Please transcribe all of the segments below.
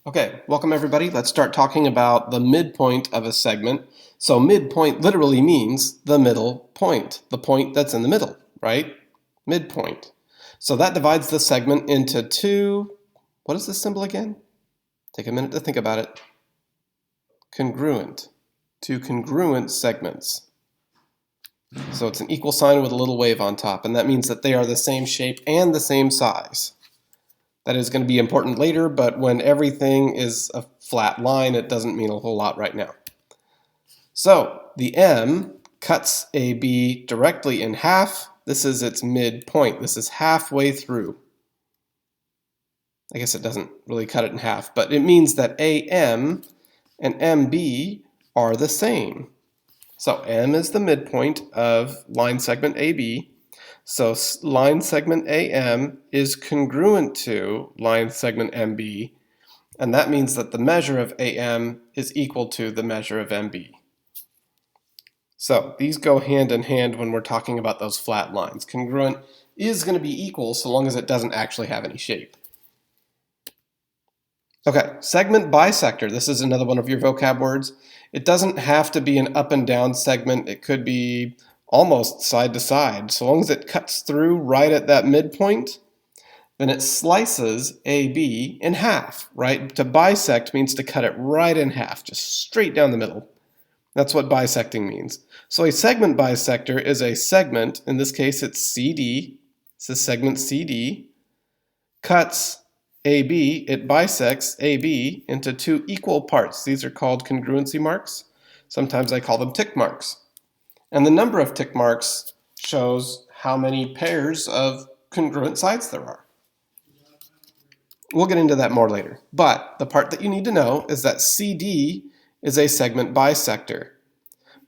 Okay, welcome everybody. Let's start talking about the midpoint of a segment. So midpoint literally means the middle point, the point that's in the middle, right? Midpoint. So that divides the segment into two, what is this symbol again? Take a minute to think about it. Congruent. Two congruent segments. So it's an equal sign with a little wave on top, and that means that they are the same shape and the same size. That is going to be important later, but when everything is a flat line, it doesn't mean a whole lot right now. So the M cuts AB directly in half. This is its midpoint. This is halfway through. I guess it doesn't really cut it in half, but it means that AM and MB are the same. So M is the midpoint of line segment AB. So line segment AM is congruent to line segment MB, and that means that the measure of AM is equal to the measure of MB. So these go hand in hand when we're talking about those flat lines. Congruent is going to be equal so long as it doesn't actually have any shape. Okay, segment bisector. This is another one of your vocab words. It doesn't have to be an up and down segment. It could be almost side to side. So long as it cuts through right at that midpoint, then it slices AB in half, right? To bisect means to cut it right in half, just straight down the middle. That's what bisecting means. So a segment bisector is a segment, in this case it's CD, it's a segment CD, cuts AB, it bisects AB into two equal parts. These are called congruency marks. Sometimes I call them tick marks. And the number of tick marks shows how many pairs of congruent sides there are. We'll get into that more later. But the part that you need to know is that CD is a segment bisector,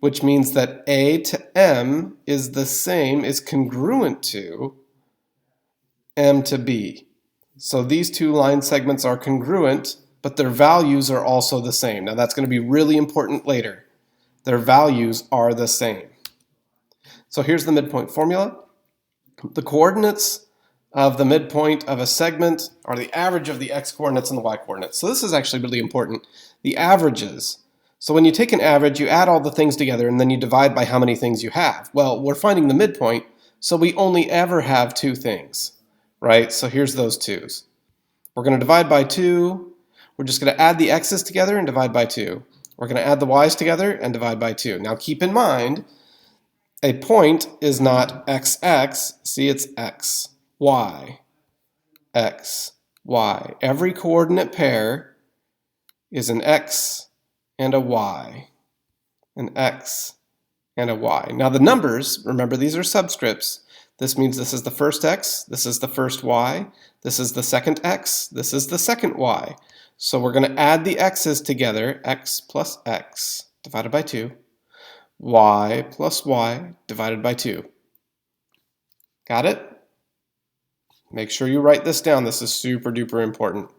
which means that A to M is the same, is congruent to M to B. So these two line segments are congruent, but their values are also the same. Now that's going to be really important later. Their values are the same. So here's the midpoint formula. The coordinates of the midpoint of a segment are the average of the x-coordinates and the y-coordinates. So this is actually really important. The averages. So when you take an average, you add all the things together and then you divide by how many things you have. Well, we're finding the midpoint, so we only ever have two things, right? So here's those twos. We're going to divide by 2. We're just going to add the x's together and divide by 2. We're going to add the y's together and divide by 2. Now keep in mind, a point is not xx. See, it's x, y, x, y. Every coordinate pair is an x and a y, an x and a y. Now the numbers, remember these are subscripts. This means this is the first x, this is the first y, this is the second x, this is the second y. So we're going to add the x's together, x plus x divided by 2, y plus y divided by 2. Got it? Make sure you write this down. This is super duper important.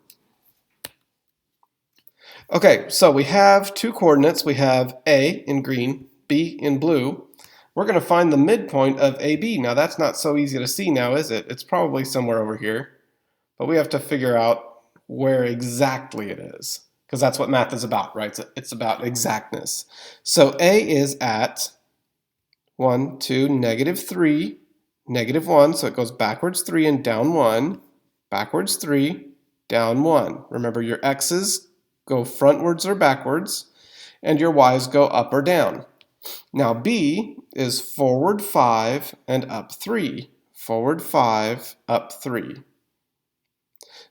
Okay, so we have two coordinates. We have A in green, B in blue. We're going to find the midpoint of AB. Now that's not so easy to see now, is it? It's probably somewhere over here. But we have to figure out where exactly it is, because that's what math is about, right? It's about exactness. So A is at 1, 2, -3, -1, so it goes backwards 3 and down 1, backwards 3, down 1. Remember, your x's go frontwards or backwards, and your y's go up or down. Now B is forward 5 and up 3, forward 5, up 3.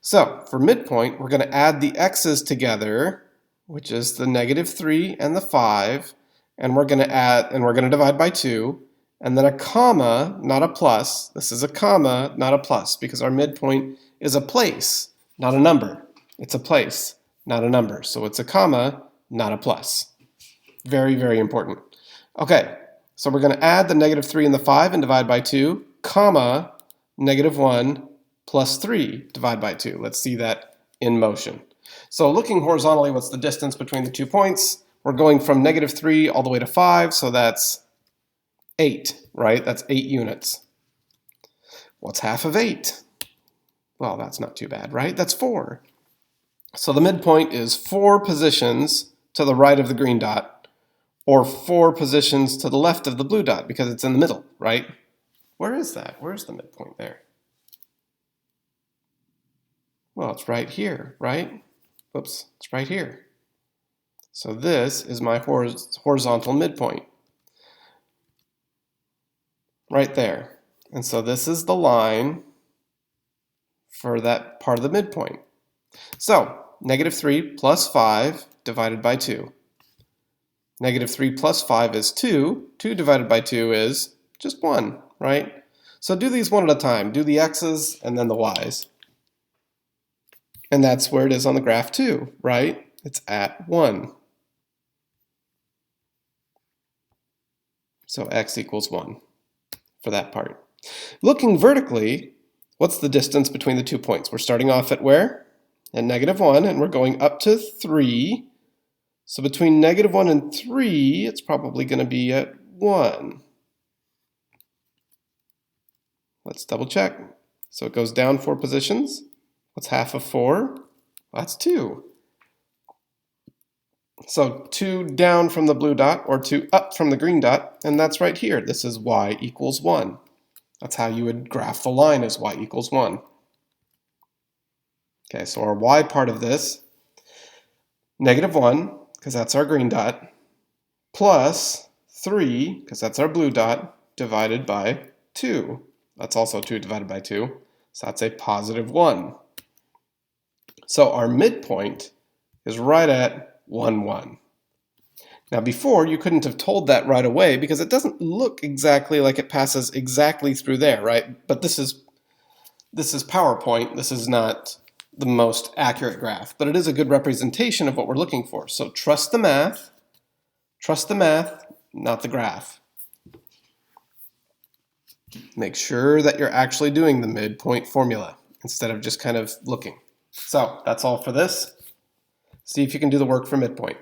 So for midpoint, we're going to add the x's together, which is the -3 and the 5, and we're going to divide by 2, and then a comma, not a plus. This is a comma, not a plus, because our midpoint is a place, not a number. It's a place, not a number. So it's a comma, not a plus. Very, very important. Okay, so we're going to add the -3 and the 5 and divide by 2, comma, -1 plus 3 divide by 2. Let's see that in motion. So looking horizontally, what's the distance between the 2 points? We're going from -3 all the way to 5, so that's 8, right? That's 8 units. What's half of 8? Well, that's not too bad, right? That's 4. So the midpoint is 4 positions to the right of the green dot, or 4 positions to the left of the blue dot, because it's in the middle, right? Where is that? Where's the midpoint there? Well, it's right here, right? Oops, it's right here. So this is my horizontal midpoint, right there. And so this is the line for that part of the midpoint. So, -3 plus 5 divided by 2. -3 plus 5 is 2. 2 divided by 2 is just 1, right? So do these one at a time. Do the x's and then the y's. And that's where it is on the graph too, right? It's at 1. So x equals 1 for that part. Looking vertically, what's the distance between the 2 points? We're starting off at where? At -1, and we're going up to 3. So between -1 and 3, it's probably going to be at 1. Let's double check. So it goes down 4 positions. What's half of 4? That's 2. So 2 down from the blue dot, or 2 up from the green dot, and that's right here. This is y equals 1. That's how you would graph the line, as y equals 1. Okay, so our y part of this, -1, because that's our green dot, plus 3, because that's our blue dot, divided by 2. That's also 2 divided by 2, so that's a positive 1. So our midpoint is right at 1, 1. Now before, you couldn't have told that right away because it doesn't look exactly like it passes exactly through there, right? But this is PowerPoint. This is not the most accurate graph, but it is a good representation of what we're looking for. So trust the math, not the graph. Make sure that you're actually doing the midpoint formula instead of just kind of looking. So that's all for this. See if you can do the work for midpoint.